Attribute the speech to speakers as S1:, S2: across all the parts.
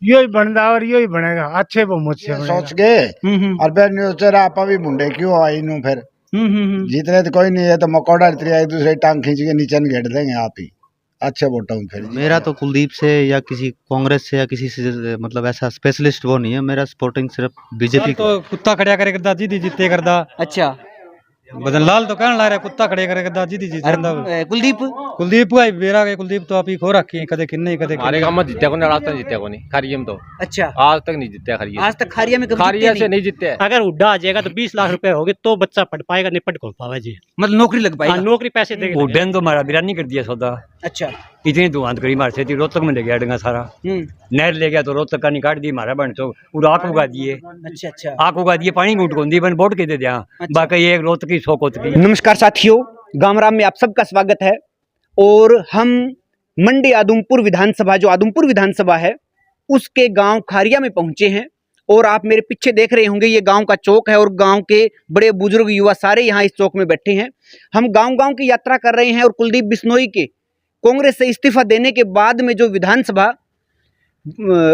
S1: यही बनदा और यही बनेगा अच्छे वो मुझसे
S2: सोच के और फिर न्यूज़ आप भी मुंडे क्यों आई नू फिर जीतने तो कोई नहीं है, तो मकोड़ा एक दूसरे टांग खींच के नीचे घेट देंगे आप ही अच्छे वोटों में फिर।
S3: मेरा तो कुलदीप से या किसी कांग्रेस से या किसी से मतलब ऐसा स्पेशलिस्ट वो नहीं है, मेरा सपोर्टिंग सिर्फ बीजेपी
S4: तो कुत्ता खड़िया करे करदा जीती जीते करदा।
S5: अच्छा
S4: बदन लाल तो कहने लग रहा कुत्ता खड़े करे करदा जीती जीते करदा।
S5: कुलदीप
S4: कुलदीप भाई मेरा के कुलदीप तो आप ही खो रखी है कदे किन्ने कदे
S6: हमारे गांव में जीत्या कोनी, आज तक जीत्या कोनी खारिया में तो।
S5: अच्छा
S6: आज तक नहीं जीत्या खारिया।
S5: आज तक खारिया में कभी
S6: खारिया
S5: जीते
S6: से
S5: नहीं?
S6: नहीं जीते।
S7: अगर उड्डा आ जाएगा तो 20 लाख रुपए होगे तो बच्चा पढ़ पाएगा, निपट को पावा जी।
S5: मतलब नौकरी लग पाएगा।
S7: हाँ, नौकरी पैसे देगा।
S8: उड्डे ने तो हमारा बिरानी कर दिया सौदा।
S5: अच्छा
S8: इतनी दुआंत करी मार से थी, रोहतक में ले गया डंगा सारा। नहर ले गया तो रोहतक का निकाट दी हमारा बन तो पूरा आग उगा दिए।
S5: अच्छा अच्छा
S8: आग उगा दिए, पानी घूट गोंदी बन बोट के दे दिया। बाकी एक रोहतक की सोकोत की।
S5: नमस्कार साथियों, गामराम में आप सबका स्वागत है। और हम मंडी आदमपुर विधानसभा, जो आदमपुर विधानसभा है, उसके गांव खारिया में पहुंचे हैं। और आप मेरे पीछे देख रहे होंगे ये गांव का चौक है और गांव के बड़े बुजुर्ग युवा सारे यहाँ इस चौक में बैठे हैं। हम गांव-गांव की यात्रा कर रहे हैं और कुलदीप बिश्नोई के कांग्रेस से इस्तीफा देने के बाद में जो विधानसभा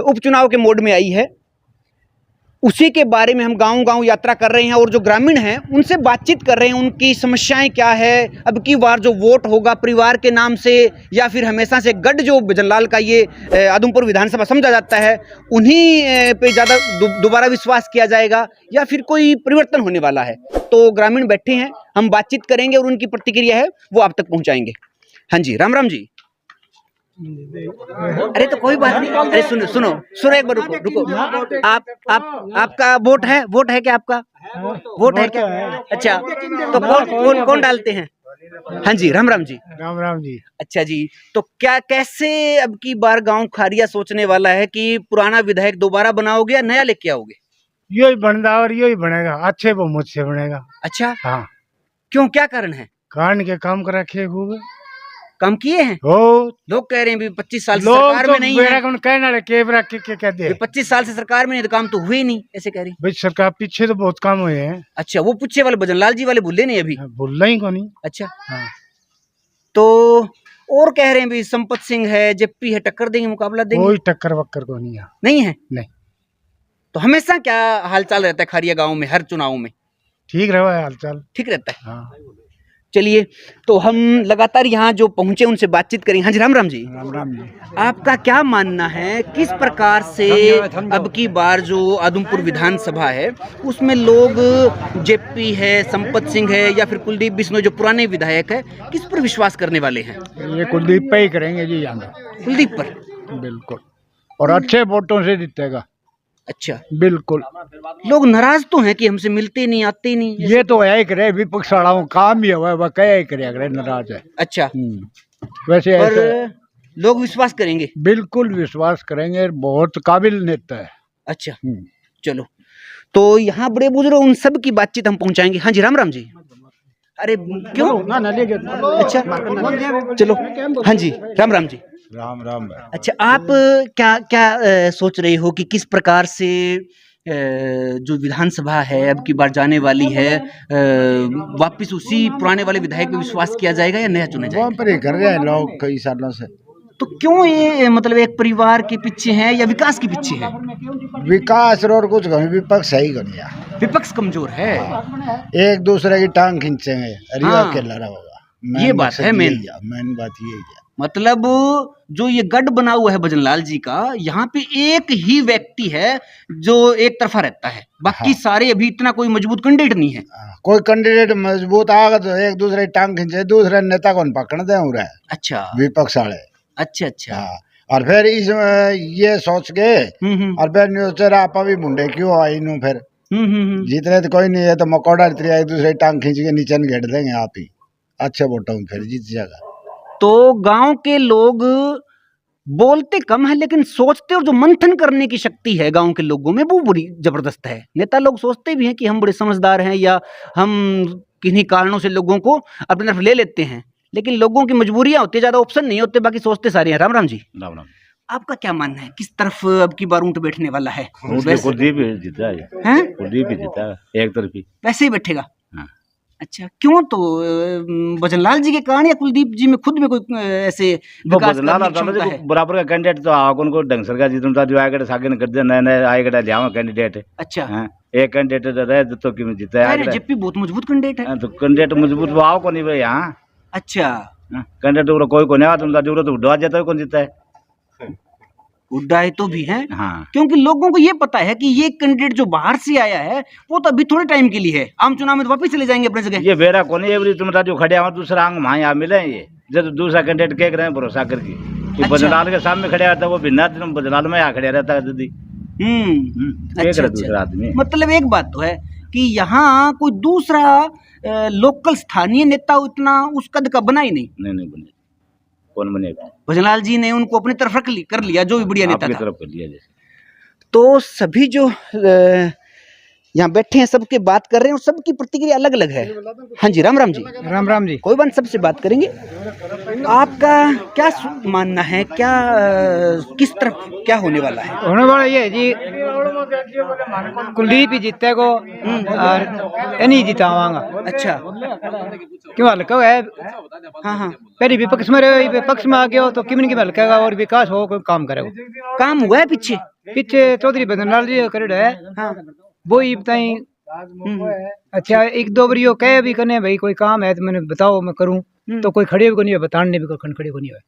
S5: उपचुनाव के मोड में आई है, उसी के बारे में हम गांव-गांव यात्रा कर रहे हैं और जो ग्रामीण हैं उनसे बातचीत कर रहे हैं। उनकी समस्याएं क्या है, अब की बार जो वोट होगा परिवार के नाम से या फिर हमेशा से गढ़ जो भजनलाल का ये आदमपुर विधानसभा समझा जाता है, उन्हीं पे ज़्यादा दोबारा विश्वास किया जाएगा या फिर कोई परिवर्तन होने वाला है। तो ग्रामीण बैठे हैं, हम बातचीत करेंगे और उनकी प्रतिक्रिया है वो आप तक पहुँचाएंगे। हाँ जी, राम राम जी। अरे तो कोई बात नहीं, अरे सुनो सुनो सुनो, एक बार रुको। आपका वोट है क्या आपका? वोट है क्या? अच्छा, तो कौन डालते हैं? हाँ जी, राम राम जी।
S1: राम राम जी।
S5: अच्छा जी, तो क्या कैसे अब की बार गांव खारिया सोचने वाला है कि पुराना विधायक दोबारा बनाओगे या नया लेके आओगे?
S1: यही बनदा और यही बनेगा अच्छे वो मुझसे बनेगा।
S5: अच्छा
S1: हाँ,
S5: क्यों, क्या कारण है?
S1: कान के काम कर रखे खूब
S5: काम किए हैं?
S1: हो
S5: लोग कह रहे हैं भी 25 साल से
S1: लोग
S5: सरकार
S1: तो
S5: में नहीं है।
S1: कहना रहे केवरा के कह दे
S5: 25 साल से सरकार में नहीं तो काम तो हुए नहीं, ऐसे कह रही।
S1: भाई सरकार पीछे तो बहुत काम हुए हैं।
S5: अच्छा, वो पूछे वाले भजनलाल जी वाले भूले नहीं अभी?
S1: भूलना ही को नहीं।
S5: अच्छा
S1: हाँ।
S5: तो और कह रहे हैं भी संपत सिंह है, जेपी है, टक्कर देंगे, मुकाबला देंगे?
S1: कोई टक्कर वक्कर को नहीं है।
S5: नहीं है?
S1: नहीं।
S5: तो हमेशा क्या हालचाल रहता है खारिया गांव में हर चुनाव में?
S1: ठीक रहा है हालचाल।
S5: ठीक रहता है।
S1: हाँ।
S5: चलिए, तो हम लगातार यहाँ जो पहुंचे उनसे बातचीत करें। हाँ जी, राम राम जी।
S1: राम राम जी।
S5: आपका क्या मानना है, किस प्रकार से अब की बार जो आदमपुर विधानसभा है उसमें लोग जेपी है, संपत सिंह है या फिर कुलदीप बिश्नोई जो पुराने विधायक है, किस पर विश्वास करने वाले हैं?
S1: ये कुलदीप पे ही करेंगे जी यहाँ।
S5: कुलदीप पर?
S1: बिल्कुल, और अच्छे वोटों से जीतेगा।
S5: अच्छा,
S1: बिल्कुल।
S5: लोग नाराज तो हैं कि हमसे मिलते नहीं, आते नहीं।
S1: ये तो है ही करे, विपक्ष वाला काम ही हुआ है, वह क्या ही करे, नाराज है।
S5: अच्छा,
S1: वैसे
S5: पर
S1: ऐसा
S5: लोग विश्वास करेंगे?
S1: बिल्कुल विश्वास करेंगे, बहुत काबिल नेता है।
S5: अच्छा, चलो, तो यहाँ बड़े बुजुर्ग उन सब की बातचीत हम पहुंचाएंगे। हाँ जी, राम राम जी। अरे क्यों? अच्छा, चलो, हाँ जी, राम राम जी।
S2: राम राम।
S5: अच्छा, आप क्या सोच रहे हो कि किस प्रकार से जो विधानसभा है अब की बार जाने वाली है, वापस उसी पुराने वाले विधायक पे विश्वास किया जाएगा या नया चुना जाएगा?
S2: वहाँ पर ही कर रहे हैं लोग कई सालों से।
S5: तो क्यों ये मतलब एक परिवार के पीछे है या विकास के पीछे है?
S2: विकास और कुछ कहीं विपक्ष सही गया,
S5: विपक्ष कमजोर है,
S2: एक दूसरे की टांग खींचेंगे।
S5: हाँ।
S2: अकेला होगा,
S5: ये बात है मेन
S2: बात यही है।
S5: मतलब जो ये गढ़ बना हुआ है भजनलाल जी का, यहाँ पे एक ही व्यक्ति है जो एक तरफा रहता है, बाकी
S2: हाँ।
S5: सारे अभी इतना कोई मजबूत कैंडिडेट नहीं है।
S2: कोई कैंडिडेट मजबूत आगा तो एक दूसरे टांग खींचे, दूसरे नेता को पकड़ दे हो रहा है।
S5: अच्छा,
S2: विपक्ष वाले।
S5: अच्छा अच्छा।
S2: हाँ। और फिर इस ये सोच के और फिर न्यूज़ आप भी मुंडे क्यों आई नू फिर जीतने तो कोई नहीं है, तो मकोड़ा एक दूसरे टांग खींच के नीचे घेट देंगे आप ही अच्छे वोटों में, फिर जीत जाएगा।
S5: तो गांव के लोग बोलते कम है लेकिन सोचते और जो मंथन करने की शक्ति है गांव के लोगों में वो बड़ी जबरदस्त है। नेता लोग सोचते भी हैं कि हम बड़े समझदार हैं या हम किन्हीं कारणों से लोगों को अपनी तरफ ले लेते हैं, लेकिन लोगों की मजबूरियां होती है, ज्यादा ऑप्शन नहीं होते, बाकी सोचते सारे हैं। राम राम जी।
S8: राम राम।
S5: आपका क्या मानना है, किस तरफ अब की बार ऊंट बैठने वाला है?
S8: कुलदीप जीता है,
S5: हैं?
S8: कुलदीप ही जीता है, एक तरफी।
S5: वैसे ही बैठेगा?
S8: हाँ।
S5: अच्छा, क्यों? तो भजनलाल जी के कारण या कुलदीप जी में खुद में कोई ऐसे विकास करने की क्षमता है?
S9: बराबर का कैंडिडेट तो आग उनको ढंग सर का जितना जो आएगा सागन कर दे नए नए आएगा लिया कैंडिडेट।
S5: अच्छा,
S9: हाँ, एक कैंडिडेट रहे तो क्यों जीता है?
S5: जेपी बहुत मजबूत कैंडिडेट है।
S9: तो कैंडिडेट मजबूत वो आओ को नहीं भाई यहाँ।
S5: अच्छा,
S9: कैंडिडेट कोई को नहीं आता तुम जरूरत उड़ा जाता है कौन जीता है?
S5: उड्डाए तो भी हैं।
S9: हाँ,
S5: क्योंकि लोगों को ये पता है कि ये कैंडिडेट जो बाहर से आया है वो तो अभी थोड़े टाइम के लिए है, आम चुनाव में तो वापस चले जाएंगे अपने जगह।
S9: ये बेरा कौन है तुम जो खड़े हुआ दूसरा अंग वहाँ यहाँ मिले ये जब दूसरा कैंडिडेट कह रहे हैं भरोसा करके कि
S5: अच्छा।
S9: बजनाल के सामने खड़े रहता है वो बिना तुम बजनाल में यहाँ खड़े रहता है दीदी।
S5: अच्छा,
S9: दूसरा आदमी
S5: मतलब एक बात तो है कि यहाँ कोई दूसरा लोकल स्थानीय नेता उतना उस कद का बना ही नहीं।
S9: नहीं बने, कौन बनेगा?
S5: भजनलाल जी ने उनको अपनी तरफ कर लिया जो भी बढ़िया नेता
S9: आपकी
S5: था।
S9: तरफ कर लिया जैसे।
S5: तो सभी जो यहाँ बैठे हैं सबके बात कर रहे हैं और सबकी प्रतिक्रिया अलग अलग है। हाँ जी, राम राम जी।
S1: राम राम जी।
S5: कोई बात, सबसे बात करेंगे। आपका क्या मानना है, क्या किस तरफ क्या होने वाला है?
S1: होने वाला ये है जी, कुलदीप ही जीते को और नहीं जितावांगा।
S5: अच्छा,
S1: क्यों हल्का है?
S5: हाँ हाँ,
S1: पहले विपक्ष में रहे, विपक्ष में आ गया हो तो किमन की हल्का और विकास हो कोई काम करेगा।
S5: काम हुआ है पीछे
S1: पीछे चौधरी भजनलाल जी कर है।
S5: हाँ,
S1: वो ही बताई। अच्छा, एक दो बार यो कहे भी करने भाई कोई काम है तो मैंने बताओ मैं करूं, तो कोई खड़े भी को नहीं है, बताने भी कोई खड़े को नहीं है।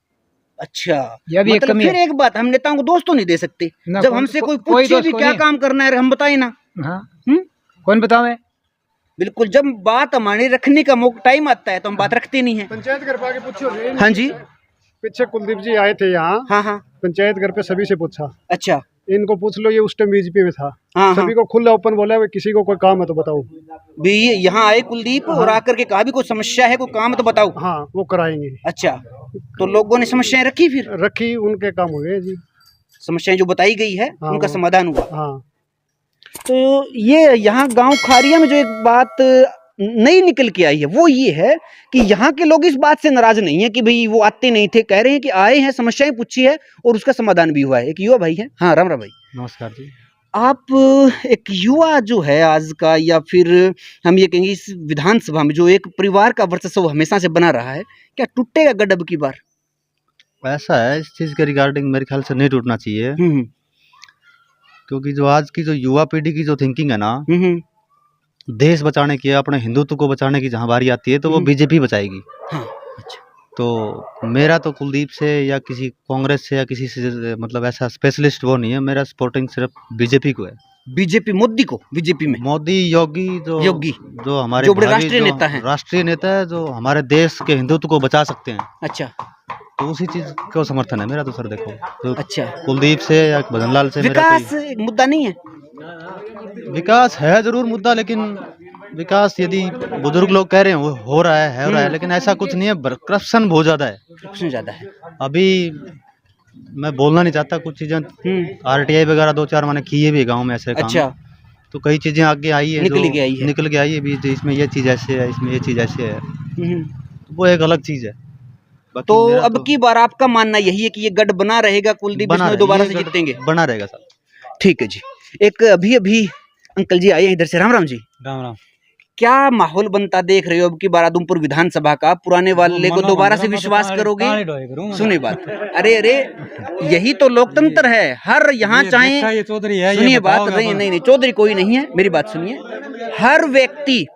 S5: अच्छा,
S1: यह भी एक
S5: मतलब
S1: कमी
S5: फिर
S1: है।
S5: एक बात, हम नेताओं को दोष तो नहीं दे सकते
S1: ना,
S5: जब हमसे कोई
S1: कोई
S5: पूछे
S1: दोष
S5: भी
S1: को
S5: क्या
S1: नहीं।
S5: काम करना है हम बताए ना।
S1: हाँ, कौन बतावे?
S5: बिल्कुल, जब बात हमारे रखने का टाइम आता है तो हम बात रखते नहीं है।
S10: पंचायत घर पे आके पूछो।
S5: हाँ जी,
S10: पीछे कुलदीप जी आए थे यहाँ।
S5: हाँ हाँ,
S10: पंचायत घर पे सभी से पूछा,
S5: अच्छा,
S10: इनको पूछ लो, ये उस टाइम बीजेपी में था।
S5: हाँ
S10: सभी को खुला ओपन बोला, किसी को कोई काम है तो बताओ।
S5: भी यहाँ आए कुलदीप और आकर के कहा भी कोई समस्या है, कोई काम है तो बताओ।
S10: हाँ, वो कराएंगे।
S5: अच्छा, तो लोगों ने समस्याएं रखी, फिर
S10: रखी, उनके काम हुए जी।
S5: समस्याएं जो बताई गई है
S10: हाँ,
S5: उनका समाधान हुआ।
S10: हाँ,
S5: तो ये यहाँ गांव खारिया में जो एक बात नई निकल के आई है वो ये है कि यहाँ के लोग इस बात से नाराज नहीं है कि भाई वो आते नहीं थे, कह रहे हैं कि आए हैं, समस्याएं पूछी है और उसका समाधान भी हुआ है। एक युवा भाई है। हाँ, राम राम भाई।
S4: नमस्कार जी।
S5: आप एक युवा जो है आज का, या फिर हम ये कहेंगे इस विधानसभा में जो एक परिवार का वर्चस्व हमेशा से बना रहा है, क्या टूटेगा गढ़ अब की बार?
S3: ऐसा है, इस चीज़ के रिगार्डिंग मेरे ख्याल से नहीं टूटना चाहिए, क्योंकि जो आज की जो युवा पीढ़ी की जो थिंकिंग है ना, देश बचाने की, अपने हिंदुत्व को बचाने की जहाँ बारी आती है तो वो बीजेपी बचाएगी।
S5: हाँ, अच्छा।
S3: तो मेरा तो कुलदीप से या किसी कांग्रेस से या किसी से मतलब ऐसा स्पेशलिस्ट वो नहीं है, मेरा सपोर्टिंग सिर्फ बीजेपी को है।
S5: बीजेपी, मोदी को बीजेपी में?
S3: मोदी, योगी, जो हमारे
S5: जो बड़े राष्ट्रीय नेता हैं,
S3: राष्ट्रीय नेता है, जो हमारे देश के हिंदुत्व को बचा सकते हैं।
S5: अच्छा,
S3: तो उसी चीज को समर्थन है मेरा तो सर। देखो तो
S5: अच्छा,
S3: कुलदीप से या भजनलाल से
S5: विकास एक मुद्दा नहीं है?
S3: विकास है जरूर मुद्दा, लेकिन विकास यदि बुजुर्ग लोग कह रहे हैं वो हो रहा है, लेकिन ऐसा कुछ नहीं है। करप्शन बहुत ज्यादा है,
S5: करप्शन ज्यादा है।
S3: अभी मैं बोलना नहीं चाहता, कुछ चीजें RTI वगैरह 2-4 मैंने किए भी गांव में ऐसे काम।
S5: अच्छा,
S3: तो कई चीजें आगे आई है,
S5: निकल के आई है
S3: भी, इसमें ये चीज ऐसे है, इसमें ये चीज ऐसे है, वो एक अलग चीज है।
S5: तो अब की बार आपका मानना यही है कि ये गढ़ बना रहेगा, कुलदीप बिश्नोई दोबारा से जीतेंगे?
S3: बना रहेगा सर।
S5: ठीक है जी। एक अभी अंकल जी आए हैं इधर से। राम राम जी।
S4: राम राम।
S5: क्या माहौल बनता देख रहे हो अब की बार आदमपुर विधानसभा का? पुराने वाले को दोबारा से विश्वास करोगे? सुनिए बात, अरे यही तो लोकतंत्र है। हर यहाँ चाहे, सुनिए बात, नहीं चौधरी कोई नहीं है, मेरी बात सुनिए। हर व्यक्ति,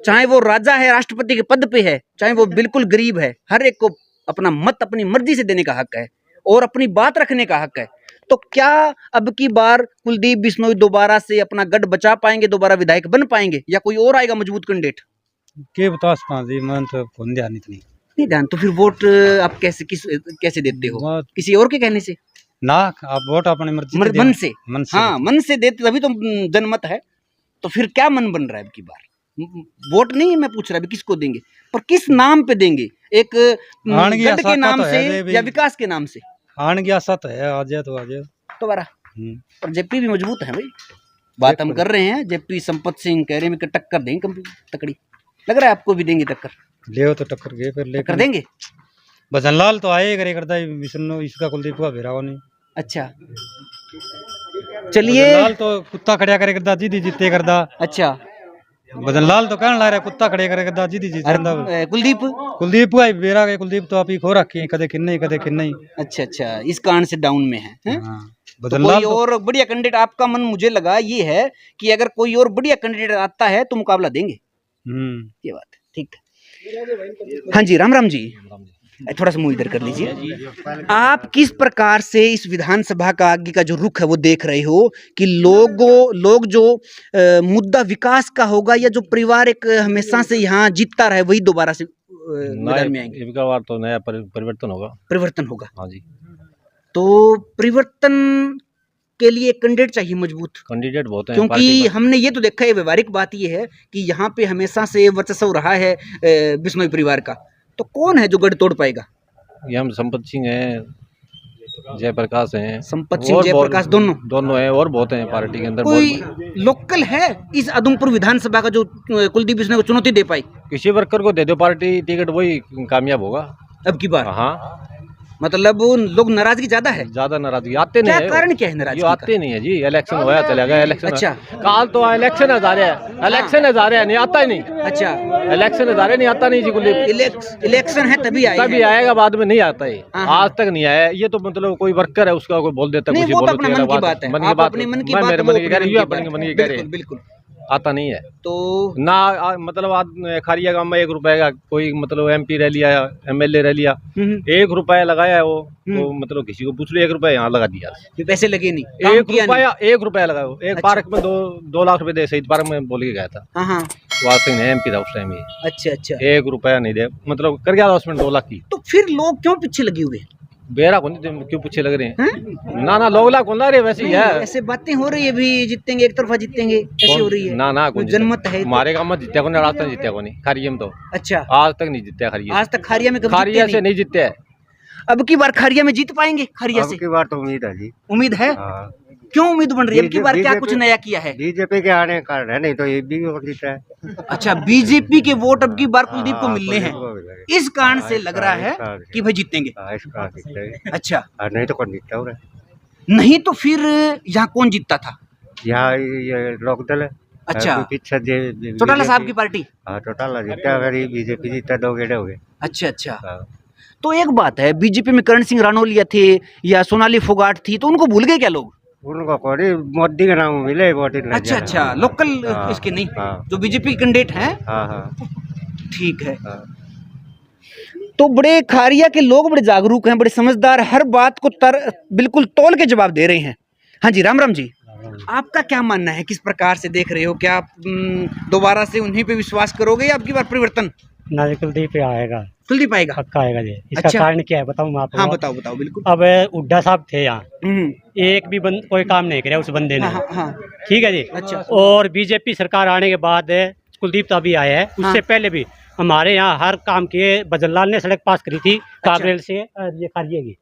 S5: चाहे वो राजा है, राष्ट्रपति के पद पे है, चाहे वो बिल्कुल गरीब है, हर एक को अपना मत अपनी मर्जी से देने का हक है और अपनी बात रखने का हक है। तो क्या अब की बार कुलदीप बिश्नोई दोबारा से अपना गढ़ बचा पाएंगे, दोबारा विधायक बन पाएंगे, या कोई और आएगा मजबूत कैंडिडेट?
S4: के बता सकता जी, मैं तो फोन ध्यान नहीं
S5: ध्यान। तो फिर वोट आप कैसे देते हो? किसी और के कहने से
S4: ना? आप वोट अपनी मर्जी
S5: मन से? हाँ, मन से देते तभी तो जनमत है। तो फिर क्या मन बन रहा है अब की बार? वोट नहीं मैं पूछ रहा, किसको देंगे, पर किस नाम पे देंगे? एक गढ़ के नाम से या विकास के नाम से?
S4: आने की आशा तो है, आ जाए तो आ जाए
S5: दोबारा। पर जेपी भी मजबूत है भाई, बात हम कर रहे हैं। जेपी संपत सिंह कह रहे हैं कि टक्कर देंगे तकड़ी, लग रहा है आपको भी देंगे टक्कर?
S4: ले तो टक्कर गए, फिर ले
S5: कर देंगे।
S4: भजनलाल तो आए करे करता है, विष्णु इसका कुलदीप का भेरा नहीं।
S5: अच्छा, चलिए।
S4: भजनलाल तो कुत्ता खड़ा करे करता, जीती जीते करता।
S5: अच्छा,
S4: बदन लाल तो कहने ला रहा कुत्ता खड़े करे दाजी दी जी चंदा
S5: कुलदीप
S4: कुलदीप भाई बेरा के कुलदीप तो आप ही खो रखी है कदे किन्ने ही
S5: अच्छा अच्छा, इस कारण से डाउन में है, हैं?
S4: हाँ,
S5: तो
S4: बदन
S5: कोई
S4: लाल तो
S5: और बढ़िया कैंडिडेट आपका मन मुझे लगा ये है कि अगर कोई और बढ़िया कैंडिडेट आता है तो मुकाबला देंगे, ये बात है, ठीक है। हाँ जी, राम राम जी, थोड़ा सा मुंह इधर कर लीजिए। आप किस प्रकार से इस विधानसभा का आगे का जो रुख है वो देख रहे हो कि लोग जो मुद्दा विकास का होगा या जो परिवार एक हमेशा से यहाँ जीतता रहे वही दोबारा से मैदान में आएंगे?
S6: इनका बार तो नया परिवर्तन होगा।
S5: परिवर्तन होगा,
S6: हाँ जी।
S5: तो परिवर्तन के लिए एक कैंडिडेट चाहिए मजबूत,
S6: कैंडिडेट बहुत हैं
S5: क्योंकि हमने ये तो देखा है, व्यवहारिक बात ये है कि यहाँ पे हमेशा से वर्चस्व रहा है बिश्नोई परिवार का, तो कौन है जो गढ़ तोड़ पाएगा?
S6: ये हम संपत सिंह हैं, जयप्रकाश हैं,
S5: संपत सिंह जयप्रकाश
S6: दोनों हैं, और बहुत हैं पार्टी के अंदर।
S5: कोई लोकल है इस आदमपुर विधानसभा का जो कुलदीप बिश्नोई को चुनौती दे पाई?
S6: किसी वर्कर को दे दो पार्टी टिकट, वही कामयाब होगा
S5: अब की बार।
S6: हाँ,
S5: मतलब लोग नाराजगी ज्यादा है,
S6: ज्यादा नाराजगी आते नहीं
S5: क्या
S6: है।
S5: कारण क्या है नाराजगी
S6: जो आते नहीं है जी, इलेक्शन होया चला गया, इलेक्शन
S5: अच्छा।
S6: काल तो इलेक्शन है जा रहा है, इलेक्शन है जा रहा है, नहीं आता ही नहीं।
S5: अच्छा,
S6: इलेक्शन है जा रहा है, नहीं आता नहीं जी कुलदीप।
S5: इलेक्शन है तभी
S6: आएगा, बाद में नहीं आता है,
S5: हाँ।
S6: आज तक नहीं आया। ये तो मतलब कोई वर्कर है उसका कोई बोल देता है,
S5: नहीं,
S6: कुछ
S5: वो तो
S6: बोलो,
S5: अपने मन की बात है, आप अपने मन की बात,
S6: मेरे मन की कह रही है,
S5: बिल्कुल
S6: आता नहीं है
S5: तो
S6: ना। मतलब आज खारिया गांव में 1 रुपए का कोई मतलब MP रह लिया, MLA रह लिया, 1 रुपया लगाया है वो, तो मतलब किसी को पूछ लो 1 रुपया यहाँ लगा दिया,
S5: पैसे लगे नहीं,
S6: 1 रुपया लगा। एक पार्क में 2 लाख रुपए दे, शहीद पार्क में बोल के गया था,
S5: हाँ,
S6: वासिंग MP था उस टाइम ये।
S5: अच्छा अच्छा,
S6: 1 रुपया नहीं दे, मतलब कर गया उसमें 2 लाख की।
S5: तो फिर लोग क्यों पीछे लगे हुए?
S6: बेरा कौन क्यों पीछे लग रहे हैं? ना लोगला कौन ला रहे, वैसे ही है,
S5: ऐसे बातें हो रही है, भी जीतेंगे एक तरफा जीतेंगे ऐसे हो रही है
S6: ना
S5: जनमत है।
S6: हमारे गांव में जीत्या कौन, रास्ता नहीं जीत्या कौन खारिया में तो।
S5: अच्छा,
S6: आज तक नहीं जीत्या खारिया,
S5: आज तक खारिया में
S6: खारिया से नहीं जीते है।
S5: अब की बार खारिया में जीत पाएंगे? खारिया से
S3: की बार तो उम्मीद है जी,
S5: उम्मीद है। क्यों उम्मीद बन रही है? अब की बार क्या कुछ नया किया है?
S3: बीजेपी के आने का है, नहीं तो ये भी जीता है।
S5: अच्छा, बीजेपी के वोट अब की बार कुलदीप को मिलने हैं, इस कारण से लग रहा है कि भाई जीतेंगे। अच्छा,
S3: नहीं तो कौन जीतता है?
S5: नहीं तो फिर यहाँ कौन जीतता था?
S3: यहाँ ये लोकदल है।
S5: अच्छा,
S3: पीछे
S5: चौटाला साहब की पार्टी।
S3: हाँ, चौटाला जीता, अगर ये बीजेपी जीता 2 गेड़े हो गए।
S5: अच्छा अच्छा, तो एक बात है, बीजेपी में करण सिंह राणौलिया थे या सोनाली फोगाट थी, तो उनको भूल गए क्या लोग?
S3: उनको कोई मोदी का नाम मिले वोट।
S5: अच्छा अच्छा, लोकल इसके नहीं, जो बीजेपी कैंडिडेट हैं।
S3: हाँ,
S5: ठीक है। तो बड़े खारिया के लोग बड़े जागरूक हैं, बड़े समझदार, हर बात को बिल्कुल तौल के जवाब दे रहे हैं। हाँ जी, राम राम जी, आपका क्या मानना है, किस प्रकार से देख रहे हो? क्या आप दोबारा से उन्हीं पे विश्वास करोगे या आपकी बार परिवर्तन?
S7: ना जी, कुलदीप आएगा,
S5: कुलदीप आएगा,
S7: पक्का आएगा जी। इसका
S5: अच्छा।
S7: कारण क्या है बताऊं मैं आपको?
S5: हाँ, बताओ बताओ, बिल्कुल।
S7: अब हुड्डा साहब थे यहाँ, एक भी कोई काम नहीं किया उस बंदे ने।
S5: हाँ, हाँ,
S7: ठीक है जी। अच्छा, और बीजेपी सरकार आने के बाद कुलदीप तो अभी आया है, उससे पहले भी हमारे यहाँ हर काम किए। बजरलाल ने सड़क पास करी थी काबरेल से ये खारिया की,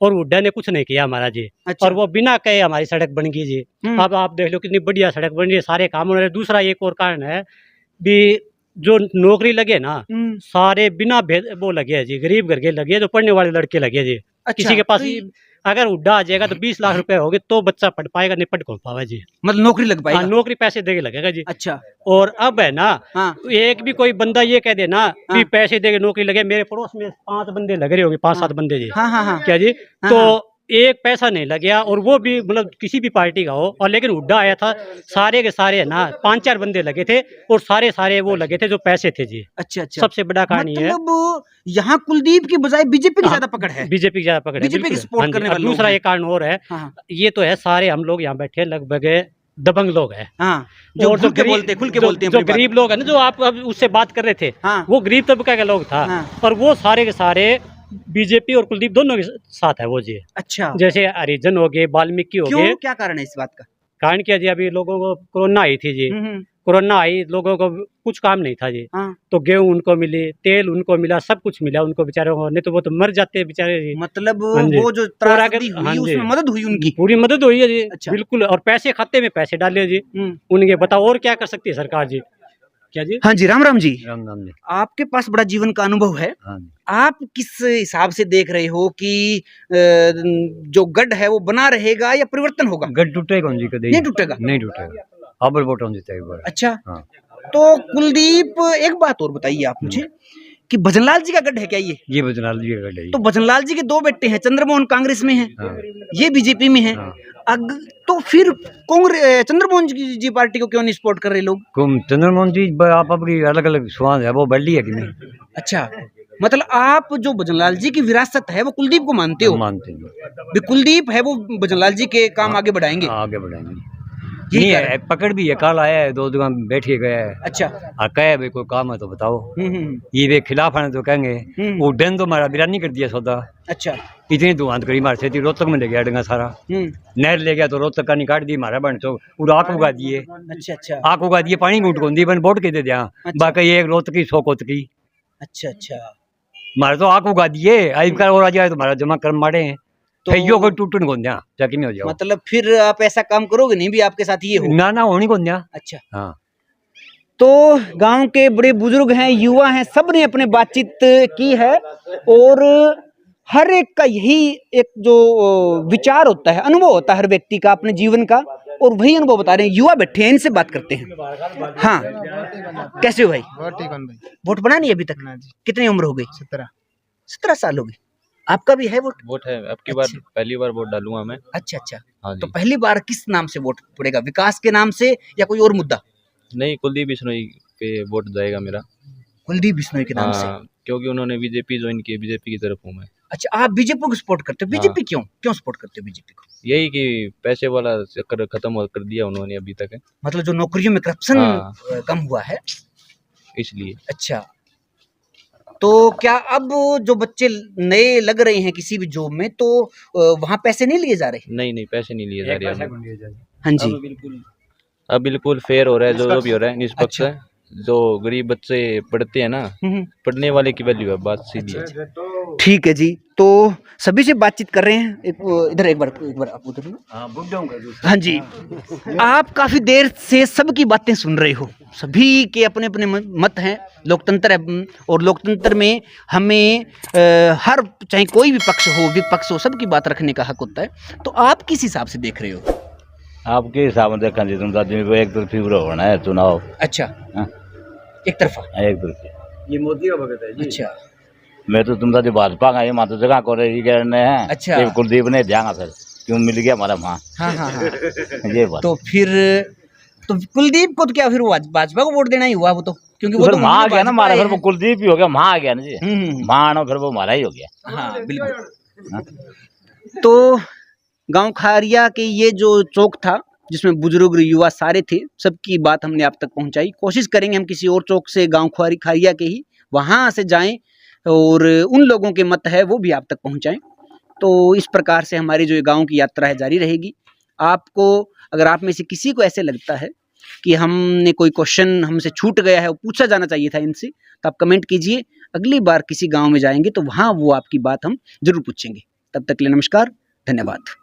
S7: और हुड्डा ने कुछ नहीं किया हमारा जी। अच्छा। और वो बिना कहे हमारी सड़क बन गई जी। अब आप देख लो कितनी बढ़िया सड़क बन रही है, सारे काम हो रहे हैं। दूसरा एक और कारण है भी, जो नौकरी लगे ना, सारे बिना भेद वो लगे है जी, गरीब घर के लगे, जो पढ़ने वाले लड़के लगे जी। अच्छा, किसी के पास अगर हुड्डा आ जाएगा तो 20 लाख रुपए होंगे तो बच्चा पढ़ पाएगा, नहीं पढ़ कौन पाएगा जी।
S5: मतलब नौकरी लग पाएगा?
S7: नौकरी पैसे देके लगेगा जी। अच्छा, और अब है ना, एक भी कोई बंदा ये कह दे ना भी पैसे देके नौकरी लगे। मेरे पड़ोस में 5 बंदे लग रहे होंगे, 5-7 बंदे जी। क्या जी? तो एक पैसा नहीं लग गया, और वो भी मतलब किसी भी पार्टी का हो। और लेकिन हुड्डा आया था, सारे के सारे है ना 5-4 बंदे लगे थे, और सारे वो लगे थे जो पैसे थे जी। अच्छा अच्छा, सबसे बड़ा कारण ये है। मतलब यहाँ कुलदीप की बजाय बीजेपी की ज्यादा पकड़ है, बीजेपी की ज्यादा पकड़ है, बीजेपी की सपोर्ट करने वाले। दूसरा एक कारण और है, ये तो है, सारे हम लोग यहाँ बैठे लगभग दबंग लोग हैं। जो खुल के बोलते हैं, जो गरीब लोग है ना, जो आप अब उससे बात कर रहे थे, वो गरीब तबका का लोग था, और वो सारे के सारे बीजेपी और कुलदीप दोनों के साथ है वो जी। अच्छा, जैसे हरिजन हो गए, वाल्मीकि हो गए। क्या कारण है इस बात का? कारण क्या जी, अभी लोगों को कोरोना आई थी जी, कोरोना आई, लोगों को कुछ काम नहीं था जी। तो गेहूं उनको मिली, तेल उनको मिला, सब कुछ मिला उनको बेचारों को, नहीं तो वो तो मर जाते बेचारे जी। मतलब वो जो त्रासदी हुई उसमें मदद हुई, उनकी पूरी मदद हुई है जी। अच्छा। बिल्कुल, और पैसे खाते में पैसे डाले जी उनके। बताओ और क्या कर सकती है सरकार जी? क्या जी? हाँ जी, राम राम जी। राम राम जी। आपके पास बड़ा जीवन का अनुभव है। हाँ। आप किस हिसाब से देख रहे हो कि जो गढ़ है वो बना रहेगा या परिवर्तन होगा? गढ़ टूटेगा जी, कभी नहीं टूटेगा। नहीं टूटेगा।
S8: अब वोट हम जीते एक बार।
S5: अच्छा,
S8: हाँ।
S5: तो कुलदीप, एक बात और बताइए आप मुझे कि भजनलाल जी का गढ़ है क्या ये
S8: भजनलाल जी का गढ़ है।
S5: तो भजनलाल जी के दो बेटे हैं, चंद्रमोहन कांग्रेस में है, ये बीजेपी में है। तो फिर कांग्रेस चंद्रमोहन जी पार्टी को क्यों नहीं सपोर्ट कर रहे लोग?
S8: चंद्रमोहन जी आप अपनी अलग अलग स्वाद है वो बढ़ ली है कि नहीं?
S5: अच्छा, मतलब आप जो भजनलाल जी की विरासत है वो कुलदीप को मानते हो?
S8: मानते हैं।
S5: भी कुलदीप है वो भजनलाल जी के काम आगे बढ़ाएंगे?
S8: आगे बढ़ाएंगे। नहीं है, पकड़ भी है, कल आया है, 2 दुकान बैठे गया है।
S5: अच्छा,
S8: और कहे भाई कोई काम है तो बताओ। ये वे खिलाफ है तो कहेंगे वो डन तो हमारा बिरानी कर दिया सौदा।
S5: अच्छा,
S8: इतनी दुआंत करी मार से रोहतक में ले गया डंगा सारा, नहर ले गया तो रोहतक का निकाट दी हमारा बन तो और आग उगा दिए।
S5: अच्छा अच्छा,
S8: आग उगा दिए, पानी घूट दी बन बोट के दे दिया। बाकी ये रोहतक की 100 कोत की।
S5: अच्छा अच्छा,
S8: मारे तो आग उगा दिए, आई कर और आ जाए तो हमारा जमा कर मारे हैं
S5: तो
S8: फैयो को टूटन को दिया जाके में हो जाओ।
S5: मतलब फिर आप ऐसा काम करोगे नहीं भी आपके साथ ये हो?
S8: ना होनी को दिया।
S5: अच्छा,
S8: हाँ।
S5: तो गांव के बड़े बुजुर्ग हैं, युवा हैं, सब ने अपने बातचीत की है और हर एक का यही एक जो विचार होता है, अनुभव होता है हर व्यक्ति का अपने जीवन का, और वही अनुभव बता रहे हैं। युवा बैठे हैं, इनसे बात करते हैं। हाँ, कैसे हो भाई? वोट बना नहीं अभी तक? कितनी उम्र हो गई? 17 साल हो गई। आपका भी है वोट
S6: है, अब की बार पहली बार वोट डालूंगा मैं।
S5: अच्छा अच्छा,
S6: हाँ
S5: तो पहली बार किस नाम से वोट पड़ेगा? विकास के नाम से या कोई और मुद्दा?
S6: नहीं, कुलदीप बिश्नोई पे वोट जाएगा मेरा।
S5: कुलदीप बिश्नोई के नाम से?
S6: क्योंकि उन्होंने बीजेपी ज्वाइन की, बीजेपी की तरफ हूँ मैं।
S5: अच्छा, आप बीजेपी को सपोर्ट करते हो? बीजेपी क्यों सपोर्ट करते हो बीजेपी को?
S6: यही कि पैसे वाला चक्कर खत्म कर दिया उन्होंने अभी तक है।
S5: मतलब जो नौकरियों में करप्शन कम हुआ है
S6: इसलिए।
S5: अच्छा, तो क्या अब जो बच्चे नए लग रहे हैं किसी भी जॉब में तो वहाँ पैसे नहीं लिए जा रहे?
S6: नहीं, पैसे नहीं लिए जा रहे।
S5: हाँ जी,
S6: अब बिल्कुल फेयर हो रहा है, जो भी हो रहा है निष्पक्ष है। जो गरीब बच्चे पढ़ते हैं ना, पढ़ने वाले की वैल्यू है, बात सीधी है।
S5: ठीक है जी, तो सभी से बातचीत कर रहे हैं। इधर एक बार आप उधर ना। हाँ जी, आप काफी देर से सबकी बातें सुन रहे हो, सभी के अपने अपने मत हैं। लोकतंत्र है और लोकतंत्र में हमें हर चाहे कोई भी पक्ष हो विपक्ष हो सबकी बात रखने का हक होता है। तो आप किस हिसाब से देख रहे हो?
S9: आपके हिसाब में देखा जी तुम आदमी को एक तरफी होना है चुनाव।
S5: अच्छा, एक तरफा?
S9: एक तरफी।
S8: ये मोदी का भगत है जी।
S5: अच्छा,
S9: मैं तो तुम भाजपा का ये माता जगह को रही करने हैं।
S5: अच्छा,
S9: ये कुलदीप ने ध्यान सर क्यों मिल गया हमारा वहाँ।
S5: हाँ हाँ हाँ
S9: ये बात।
S5: तो फिर तो कुलदीप को तो क्या फिर भाजपा को वोट देना ही हुआ वो तो, क्योंकि वो तो
S9: वहाँ आ गया ना हमारा, फिर वो कुलदीप ही हो गया, वहाँ आ गया ना जी। वहाँ फिर वो हमारा ही हो गया।
S5: हाँ बिल्कुल। तो गांव खारिया के ये जो चौक था जिसमें बुजुर्ग युवा सारे थे, सबकी बात हमने आप तक पहुंचाई। कोशिश करेंगे हम किसी और चौक से गांव खारिया के ही वहां से जाएं और उन लोगों के मत है वो भी आप तक पहुंचाएं। तो इस प्रकार से हमारी जो गांव की यात्रा है जारी रहेगी। आपको अगर आप में से किसी को ऐसे लगता है कि हमने कोई क्वेश्चन हमसे छूट गया है, वो पूछा जाना चाहिए था इनसे, तो आप कमेंट कीजिए। अगली बार किसी गाँव में जाएंगे तो वहाँ वो आपकी बात हम जरूर पूछेंगे। तब तक के लिए नमस्कार, धन्यवाद।